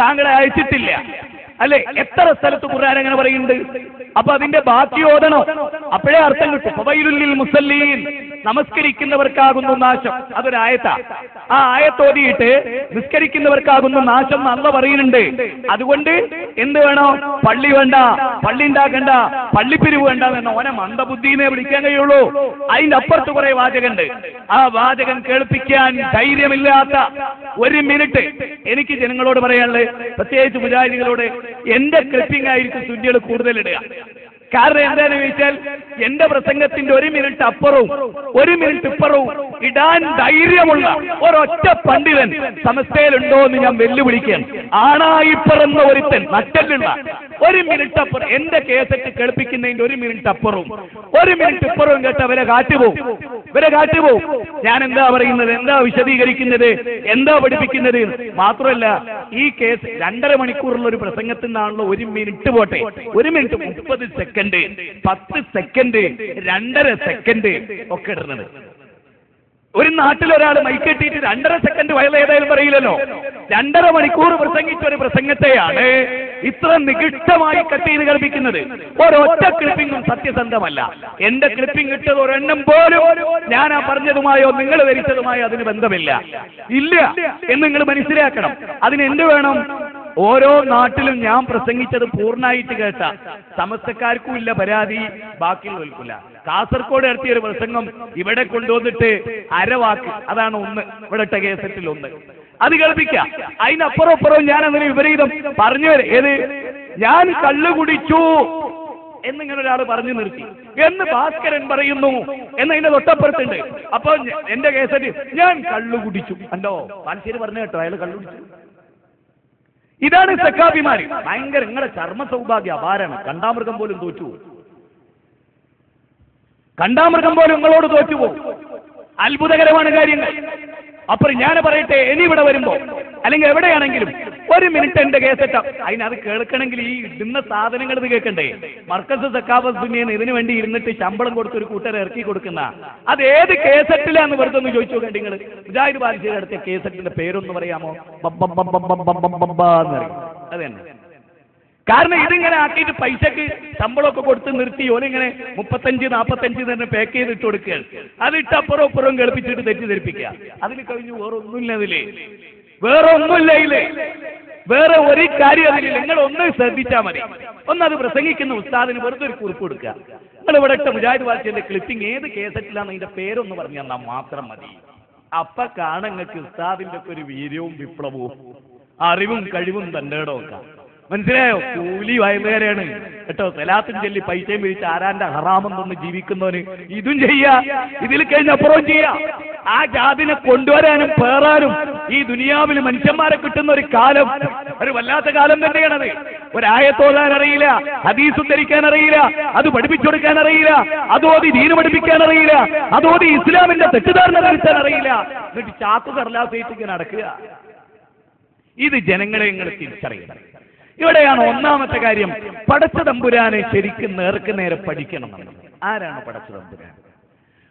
താങ്കളെ അയച്ചിട്ടില്ല അല്ലെ? എത്ര സ്ഥലത്ത് ഖുർആൻ അങ്ങനെ പറയുന്നുണ്ട്? അപ്പൊ അതിന്റെ ബാക്കി ഓതണോ? അപ്പോഴേ അർത്ഥം കിട്ടും. ഫവൈലുൽ ലിൽ മുസല്ലീൻ, നമസ്കരിക്കുന്നവർക്കാകുന്നു നാശം. അതൊരു ആയത്താ. ആ ആയത്ത് ഓതിയിട്ട് നിസ്കരിക്കുന്നവർക്കാകുന്നു നാശം അല്ലാഹു പറയുന്നുണ്ട്. അതുകൊണ്ട് എന്ത് വേണോ? പള്ളി വേണ്ട, പള്ളി ഉണ്ടാക്കണ്ട, പള്ളിപ്പിരിവ് വേണ്ട എന്ന് ഓനെ മന്ദബുദ്ധിനെ വിളിക്കാൻ കഴിയുള്ളൂ. അതിന്റെ അപ്പുറത്ത് കുറെ വാചകമുണ്ട്. ആ വാചകം കേൾപ്പിക്കാൻ ധൈര്യമില്ലാത്ത ഒരു മിനിറ്റ് എനിക്ക് ജനങ്ങളോട് പറയാനുള്ളത്, പ്രത്യേകിച്ച് മുജാഹിദുകളോട്, എന്റെ ക്ലിപ്പിംഗ് ആയിരിക്കും സുന്നികൾ കൂടുതലിടുക. കാരണം എന്താണെന്ന് ചോദിച്ചാൽ എന്റെ പ്രസംഗത്തിന്റെ 1 മിനിറ്റ് അപ്പുറവും 1 മിനിറ്റ് ഇപ്പുറവും ഇടാൻ ധൈര്യമുള്ള ഒരൊറ്റ പണ്ഡിതൻ സമസ്തയിലുണ്ടോ എന്ന് ഞാൻ വെല്ലുവിളിക്കുകയാണ്. ആണായി പിറന്ന ഒരുത്തൻ, നട്ടലുള്ള 1 മിനിറ്റ് അപ്പുറം എന്റെ കേസറ്റ് കേൾപ്പിക്കുന്നതിന്റെ 1 മിനിറ്റ് അപ്പുറവും 1 മിനിറ്റ് ഇപ്പുറവും കേട്ട ഇവരെ കാറ്റുപോകും. ഞാൻ എന്താ പറയുന്നത്, എന്താ വിശദീകരിക്കുന്നത്, എന്താ പഠിപ്പിക്കുന്നത്? മാത്രമല്ല ഈ കേസ് 2.5 മണിക്കൂറുള്ള ഒരു പ്രസംഗത്തിൽ നിന്നാണല്ലോ 1 മിനിറ്റ് പോട്ടെ, 1 മിനിറ്റ് 30 സെക്കൻഡ്, 10 സെക്കൻഡ്, 2.5 സെക്കൻഡ് ഒക്കെ ഇടുന്നത്. ഒരു നാട്ടിലൊരാൾ മൈക്കെട്ടിയിട്ട് 2.5 സെക്കൻഡ് വയലേതായാലും പറയില്ലല്ലോ. 2.5 മണിക്കൂർ പ്രസംഗിച്ച ഒരു പ്രസംഗത്തെയാണ് ഇത്ര നികിഷ്ടമായി കട്ട് ചെയ്ത് കളിപ്പിക്കുന്നത്. ഒരൊറ്റ ക്ലിപ്പിംഗും സത്യസന്ധമല്ല. എന്റെ ക്ലിപ്പിംഗ് ഇട്ടത് ഒരെണ്ണം പോലും ഞാൻ ആ പറഞ്ഞതുമായോ നിങ്ങൾ ധരിച്ചതുമായോ അതിന് ബന്ധമില്ല, ഇല്ല എന്ന് നിങ്ങൾ മനസ്സിലാക്കണം. അതിന് എന്ത് വേണം? ഓരോ നാട്ടിലും ഞാൻ പ്രസംഗിച്ചത് പൂർണ്ണമായിട്ട് കേട്ട സമസ്തക്കാർക്കും ഇല്ല പരാതി, ബാക്കിയുള്ളവർക്കില്ല. കാസർഗോഡ് നടത്തിയ ഒരു പ്രസംഗം ഇവിടെ കൊണ്ടുവന്നിട്ട് അരവാക്ക്, അതാണ് ഒന്ന് ഇവിടെ ഇട്ട കേസറ്റിൽ ഒന്ന്, അത് കേൾപ്പിക്കാം. അതിനപ്പുറം ഞാൻ അതിന് വിപരീതം പറഞ്ഞു. ഏത്? ഞാൻ കള്ളു കുടിച്ചു എന്നിങ്ങനെ ഒരാൾ പറഞ്ഞു നിർത്തി എന്ന് ഭാസ്കരൻ പറയുന്നു എന്നതിന്റെ തൊട്ടപ്പുറത്തുണ്ട്. അപ്പൊ എന്റെ കേസറ്റ് ഞാൻ കള്ളു കുടിച്ചു, അല്ലോ ബാലശ്ശേരി പറഞ്ഞു കേട്ടോ അയാൾ കള്ളു കുടിച്ചു. ഇതാണ് സക്കാബിമാര്. ഭയങ്കര നിങ്ങളുടെ ചർമ്മ സൗഭാഗ്യ അപാരാണ്. കണ്ടാമൃഗം പോലും തോറ്റുപോകും. നിങ്ങളോട് തോറ്റുപോകും. അത്ഭുതകരമാണ് കാര്യങ്ങൾ. അപ്പോൾ ഞാൻ പറയട്ടെ, ഇനി ഇവിടെ വരുമ്പോ അല്ലെങ്കിൽ എവിടെയാണെങ്കിലും 1 മിനിറ്റ് എന്റെ കേസറ്റ, അതിനത് കേൾക്കണമെങ്കിൽ ഈ ഇടുന്ന സാധനങ്ങൾ ഇത് കേൾക്കണ്ടേ? മർക്കസ് സക്കാബ് സുന്നിയെന്ന് ഇതിനു വേണ്ടി ഇരുന്നിട്ട് ശമ്പളം കൊടുത്ത് ഒരു കൂട്ടരെ ഇറക്കി കൊടുക്കുന്ന അത് ഏത് കേസറ്റിലാന്ന് വെറുതെ ഒന്ന് ചോദിച്ചു നോക്കണ്ട. നിങ്ങൾ മുജാഹിദ് ബാലിശ്ശേരി അടുത്ത കേസറ്റിന്റെ പേരൊന്ന് പറയാമോ? അത് തന്നെ. കാരണം ഇതിങ്ങനെ ആക്കിയിട്ട് പൈസക്ക് ശമ്പളമൊക്കെ കൊടുത്ത് നിർത്തി ഓനിങ്ങനെ 35-45 തന്നെ പാക്ക് ചെയ്തിട്ട് കൊടുക്കുകയാണ്. അതിട്ട് അപ്പുറവും കേൾപ്പിച്ചിട്ട് തെറ്റിദ്ധരിപ്പിക്കുക. അതിന് കഴിഞ്ഞു വേറെ ഒന്നുമില്ല. വേറെ ഒരു കാര്യം അതിലില്ല. നിങ്ങൾ ഒന്ന് ശ്രദ്ധിച്ചാൽ മതി. ഒന്നത് പ്രസംഗിക്കുന്ന ഉസ്താദിന് വെറുതെ ഒരു കുറിപ്പ് കൊടുക്കുക. നിങ്ങൾ ഇവിടെ ഇട്ട മുജാഹിദ് ബാലിശ്ശേരിന്റെ ക്ലിപ്പിംഗ് ഏത് കേസറ്റിലാന്ന് അതിന്റെ പേരൊന്ന് പറഞ്ഞു തന്നാൽ മാത്രം മതി. അപ്പൊ കാണങ്ങൾക്ക് ഉസ്താദിന്റെ ഒക്കെ ഒരു വീര്യവും വിപ്ലവവും അറിവും കഴിവും തന്റേടോ ഒക്കെ മനസ്സിലായോ? കൂലി വയലുകാരാണ് കേട്ടോ. സലാത്തും ചൊല്ലി പൈസയും പിരിച്ച് ആരാന്റെ ഹറാമെന്നൊന്ന് ജീവിക്കുന്നവന് ഇതും ചെയ്യാ, ഇതിൽ കഴിഞ്ഞപ്പുറവും ചെയ്യാ. ആ ജാതിനെ കൊണ്ടുവരാനും പേറാനും ഈ ദുനിയാവിൽ മനുഷ്യന്മാരെ കിട്ടുന്ന ഒരു കാലം, ഒരു വല്ലാത്ത കാലം തന്നെയാണത്. ഒരായത്തോതാൻ അറിയില്ല, ഹദീസ് ഉദ്ധരിക്കാൻ അറിയില്ല, അത് പഠിപ്പിച്ചു കൊടുക്കാൻ അറിയില്ല, അതോതി ദീന് പഠിപ്പിക്കാൻ അറിയില്ല, അതോതി ഇസ്ലാമിന്റെ തെറ്റിദ്ധാരണ തിരുത്താൻ അറിയില്ല. എന്നിട്ട് ചാക്കു കടലാസേറ്റ് നടക്കുക. ഇത് ജനങ്ങളെ നിങ്ങൾ തിരിച്ചറിയണം. ഇവിടെയാണ് ഒന്നാമത്തെ കാര്യം. പടച്ച തമ്പുരാനെ ശരിക്കും നേർക്ക് നേരെ പഠിക്കണം. ആരാണ് പടച്ച തമ്പുരാൻ?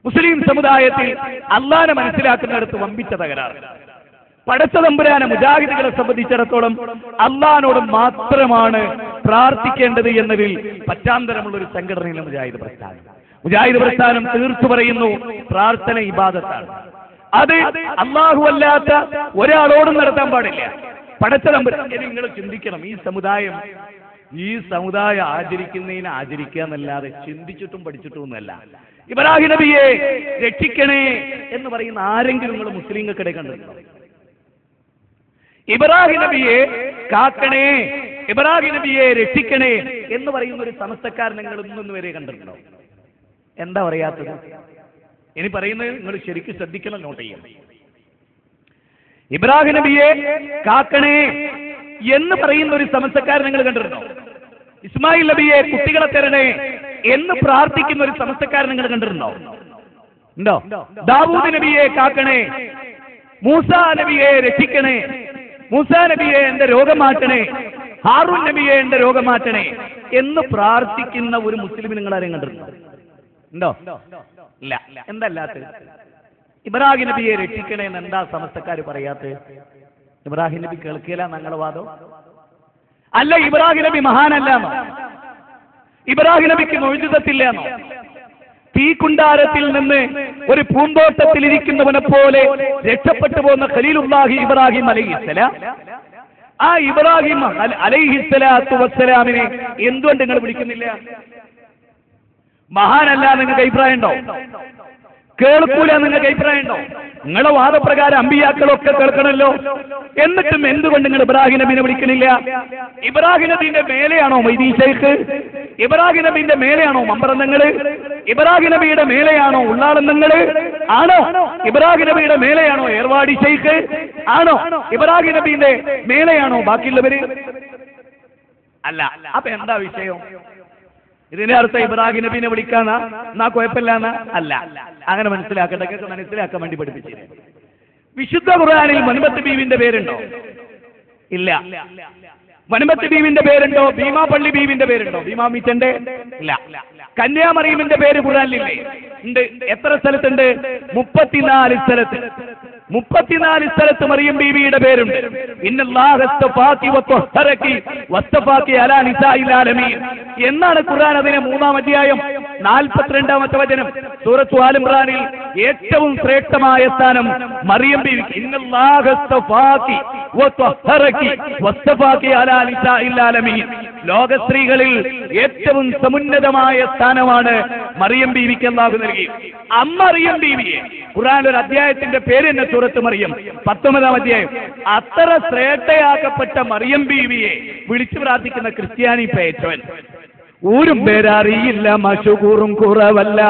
മുസ്ലിം സമുദായത്തിൽ അള്ളാനെ മനസ്സിലാക്കുന്നിടത്ത് വമ്പിച്ച തകരാറ്. പടച്ച തമ്പുരാനെ മുജാഹിദുകളെ സംബന്ധിച്ചിടത്തോളം അള്ളാനോട് മാത്രമാണ് പ്രാർത്ഥിക്കേണ്ടത് എന്നതിൽ പശ്ചാത്തലമുള്ള ഒരു സംഘടനയിലെ മുജാഹിദ് പ്രസ്ഥാനം തീർത്തു പറയുന്നു, പ്രാർത്ഥന ഇബാദത്താണ്. അത് അള്ളാഹു അല്ലാത്ത ഒരാളോടും നടത്താൻ പാടില്ല. പടച്ച തമ്പുരാൻ നിങ്ങൾ ചിന്തിക്കണം. ഈ സമുദായം ആചരിക്കുന്നതിനെ ആചരിക്കുക എന്നല്ലാതെ ചിന്തിച്ചിട്ടും പഠിച്ചിട്ടും ഒന്നല്ല. ഇബ്രാഹിം നബിയെ രക്ഷിക്കണേ എന്ന് പറയുന്ന ആരെങ്കിലും നിങ്ങൾ മുസ്ലിങ്ങൾക്കിടെ കണ്ടിട്ടുണ്ടോ? ഇബ്രാഹിം നബിയെ കാക്കണേ, ഇബ്രാഹിം നബിയെ രക്ഷിക്കണേ എന്ന് പറയുന്ന ഒരു സമസ്തക്കാരൻ നിങ്ങൾ ഇന്നൊന്നു വരെ കണ്ടിട്ടുണ്ടോ? എന്താ പറയാത്തത്? ഇനി പറയുന്നത് നിങ്ങൾ ശരിക്കും ശ്രദ്ധിക്കണം, നോട്ട് ചെയ്യണം. ഇബ്രാഹിം നബിയെ കാക്കണേ എന്ന് പറയുന്ന ഒരു സമസ്തക്കാരൻ നിങ്ങൾ കണ്ടിട്ടുണ്ടോ? ഇസ്മായിൽ നബിയെ കുട്ടികളെ തരണേ എന്ന് പ്രാർത്ഥിക്കുന്ന ഒരു സമസ്തക്കാരൻ നിങ്ങൾ കണ്ടിട്ടുണ്ടോ? ഉണ്ടോ? ദാവൂദ് നബിയെ കാക്കണേ, മൂസാ നബിയെ രക്ഷിക്കണേ, മൂസാ നബിയെ എന്റെ രോഗം മാറ്റണേ, ഹാറൂൻ നബിയെ എന്റെ രോഗം മാറ്റണേ എന്ന് പ്രാർത്ഥിക്കുന്ന ഒരു മുസ്ലിം നിങ്ങൾ ആരെയും കണ്ടിട്ടുണ്ടോ? ഉണ്ടോ? ഇല്ല. എന്തല്ലാത്ത ഇബ്രാഹിം നബിയെ രക്ഷിക്കണേന്ന് എന്താ സമസ്തക്കാർ പറയാത്തത്? ഇബ്രാഹിം നബി കേൾക്കില്ല ഞങ്ങളുടെ വാദം അല്ല. ഇബ്രാഹിം നബി മഹാനല്ലാന്നോ? ഇബ്രാഹിം നബിക്ക് മൗജിദത്തില്ലാന്നോ? തീക്കുണ്ടാരത്തിൽ നിന്ന് ഒരു പൂന്തോട്ടത്തിൽ ഇരിക്കുന്നവനെ പോലെ രക്ഷപ്പെട്ടു പോകുന്ന ഖലീലുല്ലാഹി ഇബ്രാഹിം അലൈഹിസ്സലാം, ആ ഇബ്രാഹിം അലൈഹിസ്സലാത്തു വസ്സലാമിനെ എന്തുകൊണ്ട് നിങ്ങൾ വിളിക്കുന്നില്ല? മഹാനല്ല നിങ്ങൾക്ക് അഭിപ്രായം ഉണ്ടോ? കേൾക്കൂല നിങ്ങൾക്ക് അഭിപ്രായം ഉണ്ടോ? നിങ്ങളുടെ വാദപ്രകാരം അമ്പിയാക്കളൊക്കെ കേൾക്കണമല്ലോ. എന്നിട്ടും എന്തുകൊണ്ട് നിങ്ങൾ ഇബ്രാഹിം നബിനെ വിളിക്കണില്ല? ഇബ്രാഹിം നബിന്റെ മേലെയാണോ മൊയ്തീൻ ശൈഖ്? ഇബ്രാഹിം നബിന്റെ മേലെയാണോ മമ്പറന്നങ്ങള്? ഇബ്രാഹിം നബിയുടെ മേലെയാണോ ഉള്ളാളന്നങ്ങള്? ആണോ? ഇബ്രാഹിം നബിയുടെ മേലെയാണോ ഏർവാടി ശൈഖ്? ആണോ? ഇബ്രാഹിം നബിന്റെ മേലെയാണോ ബാക്കിയുള്ളവര്? അല്ല. അപ്പൊ എന്താ വിഷയം? ഇതിന്റെ അർത്ഥം ഇബ്രാഹിം നബീനെ വിളിക്കാന്നാ? എന്നാ കുഴപ്പമില്ലാന്നാ? അല്ല. അങ്ങനെ മനസ്സിലാക്കട്ടെ, മനസ്സിലാക്കാൻ വേണ്ടി പഠിപ്പിച്ചില്ല. വിശുദ്ധ ഖുർആനിൽ മൻബത്ത് ബീവിന്റെ പേരുണ്ടോ? ഇല്ല. മൻബത്ത് ബീവിന്റെ പേരുണ്ടോ? ഭീമാ പള്ളി ബീവിന്റെ പേരുണ്ടോ? ഭീമാ മീറ്റന്റെ? ഇല്ല. കന്യാമറിയമിന്റെ പേര് ഖുർആനിലില്ലേ? ഉണ്ട്. എത്ര സ്ഥലത്തുണ്ട്? 34 സ്ഥലത്ത്. 34 സ്ഥലത്ത് മറിയം ബീവിയുടെ പേരുണ്ട്. എന്നാണ് ഖുർആൻ അതിനെ 3-ാം അധ്യായം 42-ാമത്തെ വചനം സൂറത്ത് ആൽ ഇംറാനിൽ ഏറ്റവും ശ്രേഷ്ഠമായ സ്ഥാനം മറിയം ബീവിക്ക്. ലോക സ്ത്രീകളിൽ ഏറ്റവും സമുന്നതമായ സ്ഥാനമാണ് മറിയം ബീവിക്ക് അല്ലാഹു നൽകി. മറിയം ബീവിയെ ഖുർആൻ ഒരു അധ്യായത്തിന്റെ പേര് തന്നെ സൂറത്ത് മറിയം 19-ാം അധ്യായം. അത്ര ശ്രേഷ്ഠയാക്കപ്പെട്ട മറിയം ബീവിയെ വിളിച്ചു പ്രാർത്ഥിക്കുന്ന ക്രിസ്ത്യാനി പേറ്റവൻ. ഊരും പേരറിയില്ല, മശുകൂറും കുറവല്ല,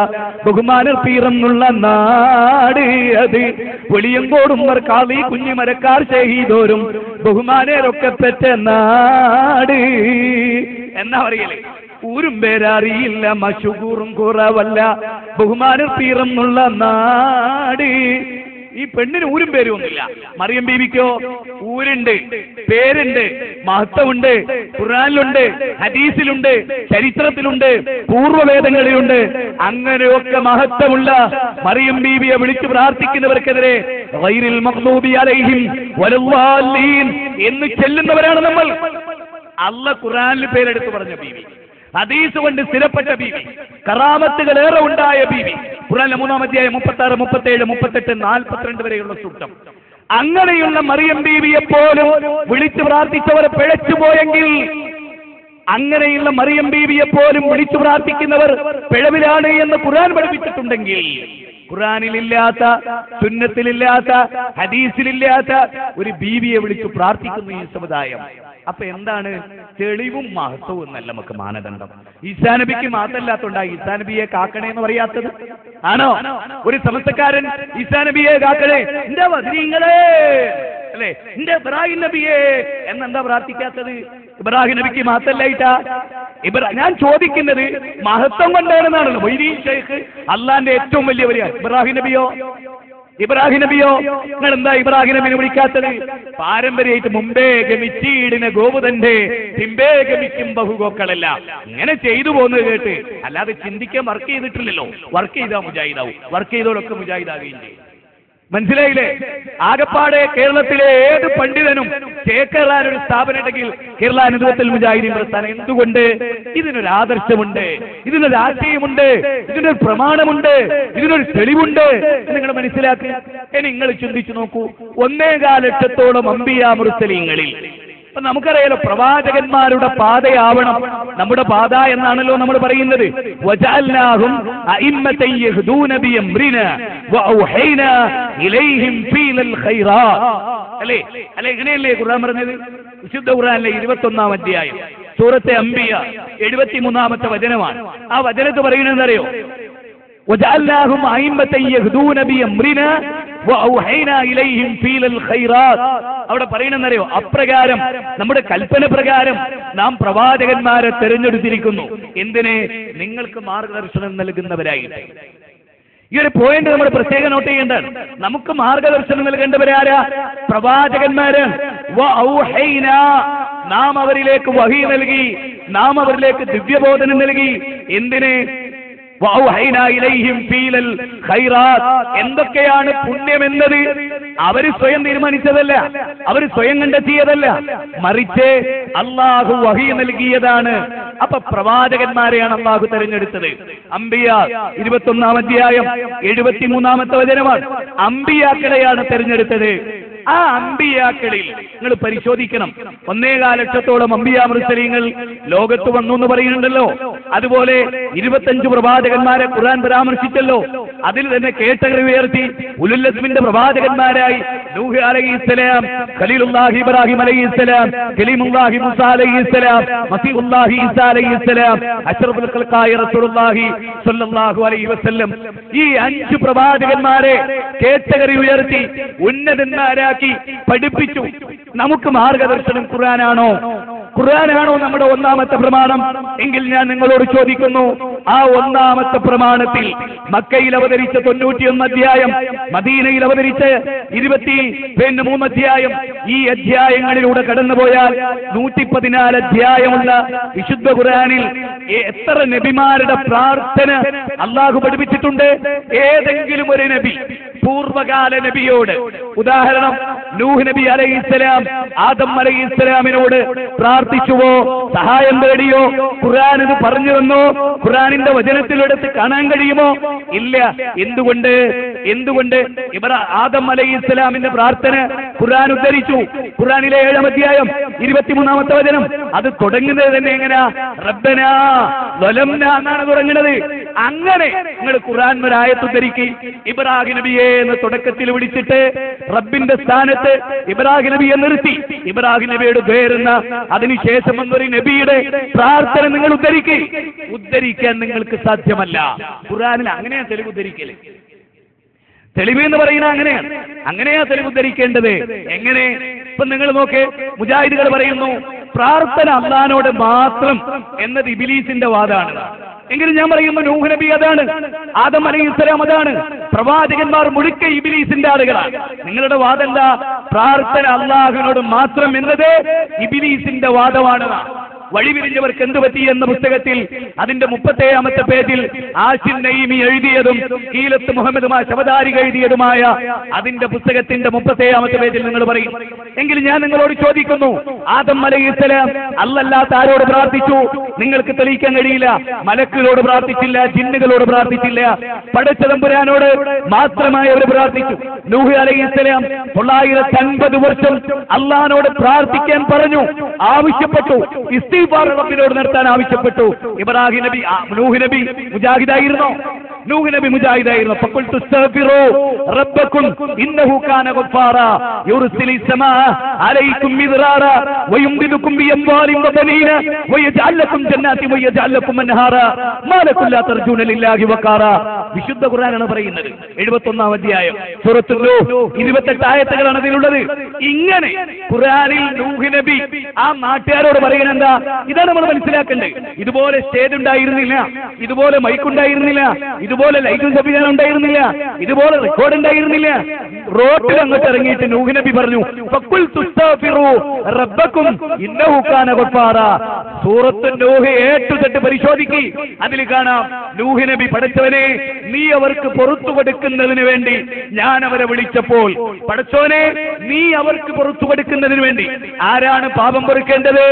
ബഹുമാനർ തീർന്നുള്ള നാട് അത്. വെളിയങ്കോടും കാളി കുഞ്ഞിമരക്കാർ ഷഹീദോരും ബഹുമാനരൊക്കെ പെറ്റ നാട് എന്നാ പറയലേ. ഊരും പേരറിയില്ല, മശുകൂറും കുറവല്ല, ബഹുമാനർ തീർന്നുള്ള നാട്. ഈ പെണ്ണിന് ഊരും പേരും ഒന്നുമില്ല. മറിയം ബീവിക്കോ ഊരുണ്ട്, പേരുണ്ട്, മഹത്വമുണ്ട്. ഖുർആനിലുണ്ട്, ഹദീസിലുണ്ട്, ചരിത്രത്തിലുണ്ട്, പൂർവ്വവേദങ്ങളിലുണ്ട്. അങ്ങനെയൊക്കെ മഹത്വമുള്ള മറിയം ബീവിയെ വിളിച്ചു പ്രാർത്ഥിക്കുന്നവർക്കെതിരെ ഗൈറിൽ മഗ്ദൂബി അലൈഹിം വലദ്ദാലീൻ എന്ന് ചെല്ലുന്നവരാണ് നമ്മൾ. അല്ലാഹ് ഖുർആനിൽ പേരെടുത്ത് പറഞ്ഞ ബീവി, ഹദീസ് കൊണ്ട് സ്ഥിരപ്പെട്ട ബീവി, കറാമത്തുകൾ ഏറെ ഉണ്ടായ ബീവി. ഖുർആനിലെ 3-ാം അധ്യായം 36, 37, 38, 42 വരെയുള്ള സൂക്തം. അങ്ങനെയുള്ള മറിയം ബീവിയെ പോലും വിളിച്ചു പ്രാർത്ഥിച്ചവർ പിഴച്ചുപോയെങ്കിൽ, അങ്ങനെയുള്ള മറിയം ബീവിയെ പോലും വിളിച്ചു പ്രാർത്ഥിക്കുന്നവർ പിഴവിലാണ് എന്ന് ഖുർആൻ പഠിപ്പിച്ചിട്ടുണ്ടെങ്കിൽ, ഖുർആനിലില്ലാത്ത, സുന്നത്തിലില്ലാത്ത, ഹദീസിലില്ലാത്ത ഒരു ബീവിയെ വിളിച്ചു പ്രാർത്ഥിക്കുന്നു ഈ സമുദായം. അപ്പൊ എന്താണ് തെളിവും മഹത്വവും എന്നല്ല നമുക്ക് മാനദണ്ഡം. ഈസാ നബിക്ക് മാത്രമല്ലാത്തോണ്ടാ ഈസാ നബിയെ കാക്കണേന്ന് പറയാത്തത്? ആണോ? ഒരു സമസ്തക്കാരൻ ഈസാ നബിയെ കാക്കണേ, എന്റെ വദരീങ്ങളെ അല്ലെ, എന്റെ ഇബ്രാഹിം നബിയെ എന്നെന്താ പ്രാർത്ഥിക്കാത്തത്? ഇബ്രാഹിം നബിക്ക് മാത്രല്ലായിട്ടാ? ഞാൻ ചോദിക്കുന്നത് മഹത്വം കൊണ്ടാണെന്നാണല്ലോ. മൊയ്തീൻ ശൈഖ് അള്ളാന്റെ ഏറ്റവും വലിയ വലിയ. ഇബ്രാഹിം നബിയോ? ഇബ്രാഹിം നബിയോ? നിങ്ങൾ എന്താ ഇബ്രാഹിം നബിനെ വിളിക്കാത്തത്? പാരമ്പര്യമായിട്ട് മുമ്പേ ഗമിച്ചീടിന് ഗോപുതന്റെ പിമ്പേ ഗമിക്കും ബഹുഗോക്കളല്ല. ഇങ്ങനെ ചെയ്തു പോകുന്നത് കേട്ട് അല്ലാതെ ചിന്തിക്കാൻ വർക്ക് ചെയ്തിട്ടില്ലല്ലോ. വർക്ക് ചെയ്താൽ മുജാഹിദാവും, വർക്ക് ചെയ്തോടൊക്കെ മുജാഹിദാവുകയും ചെയ്യും. മനസ്സിലായില്ലേ? ആകപ്പാടെ കേരളത്തിലെ ഏത് പണ്ഡിതനും ചേക്കേറാൻ ഒരു സ്ഥാപനം ഉണ്ടെങ്കിൽ കേരള അനുദത്തിൽ മുജാഹിദീൻ പ്രസ്ഥാനം. എന്തുകൊണ്ട്? ഇതിനൊരു ആദർശമുണ്ട്, ഇതിനൊരു ആശയമുണ്ട്, ഇതിനൊരു പ്രമാണമുണ്ട്, ഇതിനൊരു തെളിവുണ്ട്. നിങ്ങൾ മനസ്സിലാക്കി. ഇനി നിങ്ങൾ ചിന്തിച്ചു നോക്കൂ. 1.25 ലക്ഷത്തോളം അംബിയാ മുർസലീങ്ങളിൽ അപ്പൊ നമുക്കറിയാലോ, പ്രവാചകന്മാരുടെ പാതയാവണം നമ്മുടെ പാത എന്നാണല്ലോ നമ്മൾ പറയുന്നത്. വജഅൽനാഹും അഇമ്മതൻ യഹ്ദൂന ബിഅംരിനാ വഔഹൈനാ ഇലൈഹിം ഫീൽ ഖൈറാത്ത്. അല്ലേ ഇങ്ങനെയല്ലേ ഖുർആൻ പറഞ്ഞത്? വിശുദ്ധ ഖുർആനിലെ 21-ാം അധ്യായം സൂറത്തെ അംബിയ 73-ാമത്തെ വചനമാണ്. ആ വചനത്ത് പറയുന്നതെന്നറിയോ? വജഅൽനാഹും അഇമ്മതൻ യഹ്ദൂന ബിഅംരിനാ വഔഹൈനാ ഇലൈഹിം ഫീൽ ഖൈറാത്ത്. അവിടെ പറയണെന്നറിയോ? അപ്രകാരം നമ്മുടെ കൽപ്പന പ്രകാരം നാം പ്രവാചകന്മാരെ തെരഞ്ഞെടുത്തിരിക്കുന്നു. എന്തിനെ? നിങ്ങൾക്ക് മാർഗദർശനം നൽകുന്നവരായിട്ട്. ഈ ഒരു പോയിന്റ് നമ്മൾ പ്രത്യേകം നോട്ട് ചെയ്യേണ്ടതാണ്. നമുക്ക് മാർഗദർശനം നൽകേണ്ടവരാരാ? പ്രവാചകന്മാര്. നാം അവരിലേക്ക് വഹി നൽകി, നാം അവരിലേക്ക് ദിവ്യബോധനം നൽകി. എന്തിന്? വഔഹൈനാ ഇലൈഹിം ഫീലൽ ഖൈറാത്ത്. എന്തൊക്കെയാണ് പുണ്യമെന്നത് അവർ സ്വയം തീരുമാനിച്ചതല്ല, അവർ സ്വയം കണ്ടെത്തിയതല്ല, മറിച്ച് അള്ളാഹു വഹി നൽകിയതാണ്. അപ്പൊ പ്രവാചകന്മാരെയാണ് അള്ളാഹു തെരഞ്ഞെടുത്തത്. അംബിയ 21-ാം അധ്യായം 73-ാമത്തെ വചനമാണ്. അംബിയാക്കളെയാണ് തെരഞ്ഞെടുത്തത്. ആ അംബിയാക്കളിൽ നിങ്ങൾ പരിശോധിക്കണം, 1.25 ലക്ഷത്തോളം അംബിയാ മുർസലീങ്ങൾ ലോകത്ത് വന്നു എന്ന് പറയുന്നുണ്ടല്ലോ. അതുപോലെ 25 പ്രവാചകന്മാരെ ഖുർആൻ പരാമർശിച്ചല്ലോ. അതിൽ തന്നെ കേട്ടകറി ഉയർത്തി ഉലുൽ അസ്മിന്റെ പ്രവാചകന്മാരായി നൂഹ് അലൈഹിസ്സലാം, ഖലീലുല്ലാഹി ഇബ്രാഹിം അലൈഹിസ്സലാം, കലീമുല്ലാഹി മൂസ അലൈഹിസ്സലാം, മസീഹുല്ലാഹി ഈസാ അലൈഹിസ്സലാം, അഷ്റഫുൽ ഖൽഖായ റസൂലുള്ളാഹി സ്വല്ലല്ലാഹു അലൈഹി വസല്ലം. ഈ 5 പ്രവാചകന്മാരെ കേട്ടകറി ഉയർത്തി ഉന്നതന്മാരാക്കി പഠിപ്പിച്ചു. നമുക്ക് മാർഗദർശനം ഖുർആനാണോ? ഖുർആനാണോ നമ്മുടെ ഒന്നാമത്തെ പ്രമാണം? എങ്കിൽ ഞാൻ നിങ്ങളോട് ചോദിക്കുന്നു, ആ ഒന്നാമത്തെ പ്രമാണത്തിൽ മക്കയിൽ അവതരിച്ച 91 അധ്യായം, മദീനയിൽ അവതരിച്ച 23 അധ്യായം, ഈ അധ്യായങ്ങളിലൂടെ കടന്നുപോയാൽ 114 അധ്യായമുള്ള വിശുദ്ധ ഖുർആനിൽ എത്ര നബിമാരുടെ പ്രാർത്ഥന അള്ളാഹു പഠിപ്പിച്ചിട്ടുണ്ട്? ഏതെങ്കിലും ഒരു നബി പൂർവകാല നബിയോട്, ഉദാഹരണം നൂഹ് നബി അലൈഹിസ്സലാം ആദം അലൈഹിസ്സലാമിനോട് പ്രാർത്ഥിച്ചുവോ? സഹായം തേടിയോ? ഖുർആൻ ഇത് പറഞ്ഞു തന്നോ? ഖുർആനിന്റെ വചനത്തിലെടുത്ത് കാണാൻ കഴിയുമോ? ഇല്ല. എന്തുകൊണ്ട് ആദം അലൈഹിസ്സലാമിന്റെ പ്രാർത്ഥന ഖുർആൻ ഉദ്ധരിച്ചു. ഖുർആനിലെ 7-ാം അധ്യായം 23-ാമത്തെ വചനം അത് തുടങ്ങുന്നത് തന്നെ എങ്ങനെയാ? റബ്ബനാ വലംനാ എന്നാണ് തുടങ്ങുന്നത്. അങ്ങനെ നിങ്ങൾ ഖുർആൻ ഒരു ആയത്ത് ഉദ്ധരിക്കി, ഇബ്രാഹിം നബിയെ എന്ന് തുടക്കത്തിൽ വിളിച്ചിട്ട് റബ്ബിന്റെ സ്ഥാനത്ത് ഇബ്രാഹിം നബിയെ നിർത്തി ഇബ്രാഹിം നബിയുടെ പേരെന്ന അതിനുശേഷം എന്നൊരു നബിയുടെ പ്രാർത്ഥന നിങ്ങൾ ഉദ്ധരിക്കാൻ നിങ്ങൾക്ക് സാധ്യമല്ല. ഖുർആനിൽ അങ്ങനെയാ തെളിവ് ഉദ്ധരിക്കല്. തെളിവ് എന്ന് പറയുന്നത് അങ്ങനെയാ തെളിവ് ഉദ്ധരിക്കേണ്ടത്. എങ്ങനെ? ഇപ്പൊ നിങ്ങൾ നോക്ക്, മുജാഹിദുകൾ പറയുന്നു പ്രാർത്ഥന അല്ലാഹുവോട് മാത്രം എന്നത് ഇബ്ലീസിന്റെ വാദമാണ്. എങ്കിലും ഞാൻ പറയുന്നു നൂഹ് നബി അതാണ്, ആദം അലൈഹിസ്സലാം അതാണ്, പ്രവാചകന്മാർ മുഴുക്ക ഇബ്ലീസിന്റെ ആളുകളാണ്. നിങ്ങളുടെ വാദം എന്താ? പ്രാർത്ഥന അല്ലാഹുവിനോട് മാത്രം എന്നത് ഇബ്ലീസിന്റെ വാദമാണ്. വഴിവിരിഞ്ഞവർക്ക് എന്ത് പറ്റി എന്ന പുസ്തകത്തിൽ അതിന്റെ 37-ാമത്തെ പേജിൽ ആഷിൻ നഈമി എഴുതിയതും കീലത്ത് മുഹമ്മദ് ശവദാരിക എഴുതിയതുമായ അതിന്റെ പുസ്തകത്തിന്റെ 37-ാമത്തെ പേജിൽ നിങ്ങൾ പറയും. എങ്കിൽ ഞാൻ നിങ്ങളോട് ചോദിക്കുന്നു, ആദം അലൈഹിസ്സലാം അല്ലാത്ത ആരോട് പ്രാർത്ഥിച്ചു? നിങ്ങൾക്ക് തെളിയിക്കാൻ കഴിയില്ല. മലക്കുകളോട് പ്രാർത്ഥിച്ചില്ല, ജിന്നുകളോട് പ്രാർത്ഥിച്ചില്ല, പടച്ച തമ്പുരാനോട് മാത്രമായി അവർ പ്രാർത്ഥിച്ചു. നൂഹ് അലൈഹിസ്സലാം 950 വർഷം അല്ലാഹുവോട് പ്രാർത്ഥിക്കാൻ പറഞ്ഞു, ആവശ്യപ്പെട്ടു. റബ്ബിനോട് നിർത്താൻ ആവശ്യപ്പെട്ടു. ഇബ്രാഹിം നബി, നൂഹ് നബി മുജാഹിദായിരുന്നോ? നൂഹ് നബി മുജാഹിദായിരുന്നു. ഫഖുൽതു ഇസ്തഗ്ഫിറൂ റബ്ബക്കും ഇന്നഹു കാന ഗഫാറാ യുർസിലിസ് സമാഅ അലൈക്കും മിദ്റാറാ വയുംദിദുക്കും ബിഅംവാലിൻ വബനീന വയജഅൽ ലക്കും ജന്നാത്തിൻ വയജഅൽ ലക്കും അൻഹാറാ മാ ലക്കും ലാ തർജൂന ലില്ലാഹി വഖാറാ. വിശുദ്ധ ഖുർആനാണ് പറയുന്നത്. 71-ാം അധ്യായം സൂറത്തുൽ നൂഹ് 28 ആയത്തുകളാണ് അതിലുള്ളത്. ഇങ്ങനെ ഖുർആനിൽ നൂഹ് നബി ആ നാട്ടുകാരോട് പറയുന്നത് എന്താ? ഇതാണ് നമ്മൾ മനസ്സിലാക്കേണ്ടത്. ഇതുപോലെ സ്റ്റേജ് ഉണ്ടായിരുന്നില്ല, ഇതുപോലെ മൈക്ക് ഉണ്ടായിരുന്നില്ല, ഇതുപോലെ ലൈറ്റും സംവിധാനം ഉണ്ടായിരുന്നില്ല, ഇതുപോലെ റെക്കോർഡ് ഉണ്ടായിരുന്നില്ല. റോട്ടിൽ അങ്ങോട്ട് ഇറങ്ങിയിട്ട് നൂഹ് നബി പറഞ്ഞു, ഫഖുൽതു ഇസ്തഗ്ഫിറൂ റബ്ബക്കും ഇന്നഹു കാന ഗഫാറാ. സൂറത്തുൻ നൂഹ് 8 പരിശോധിക്കി, അതിൽ കാണാം നൂഹ് നബി, പടച്ചവനെ നീ അവർക്ക് പുറത്തു കൊടുക്കുന്നതിന് വേണ്ടി ഞാൻ അവരെ വിളിച്ചപ്പോൾ, പടച്ചോനെ നീ അവർക്ക് പുറത്തു കൊടുക്കുന്നതിന് വേണ്ടി ആരാണ് പാപം പൊറുക്കേണ്ടത്?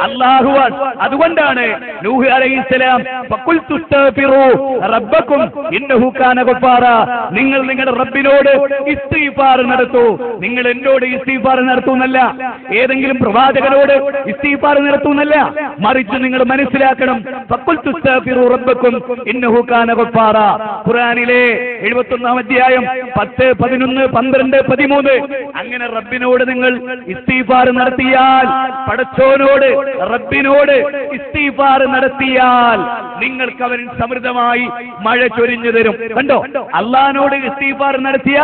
അല്ലാഹുവാണ്. അതുകൊണ്ടാണ് നൂഹ് അലൈഹിസ്സലാം ഫഖുൽതു ഇസ്തഗ്ഫിറൂ റബ്ബക്കും ഇന്നഹു കാന ഗഫാറാ, നിങ്ങൾ നിങ്ങളുടെ റബ്ബിനോട് ഇസ്തിഗ്ഫാർ നടത്തൂ. നിങ്ങൾ എന്നോട് ഇസ്തിഗ്ഫാർ നടത്തുന്നല്ല, ഏതെങ്കിലും പ്രവാചകനോട് ഇസ്തിഗ്ഫാർ നടത്തുന്നല്ല, മറിച്ച് നിങ്ങൾ മനസ്സിലാക്കണം, ഫഖുൽതു ഇസ്തഗ്ഫിറൂ റബ്ബക്കും ഇന്നഹു കാന ഗഫാറാ. ഖുർആനിലെ 71-ാം അധ്യായം 10, 11, 12, 13 അങ്ങനെ റബ്ബിനോട് നിങ്ങൾ ഇസ്തിഗ്ഫാർ നടത്തിയാൽ, പടച്ചോനോട് റബ്ബിനോട് ഇസ്തിഗ്ഫാർ നടത്തിയാൽ നിങ്ങൾക്ക് അവൻ സമൃദ്ധമായി മഴ ചൊരിഞ്ഞു തരും. കണ്ടോ? അല്ലാഹുവോട് ഇസ്തിഗ്ഫാർ നടത്തിയ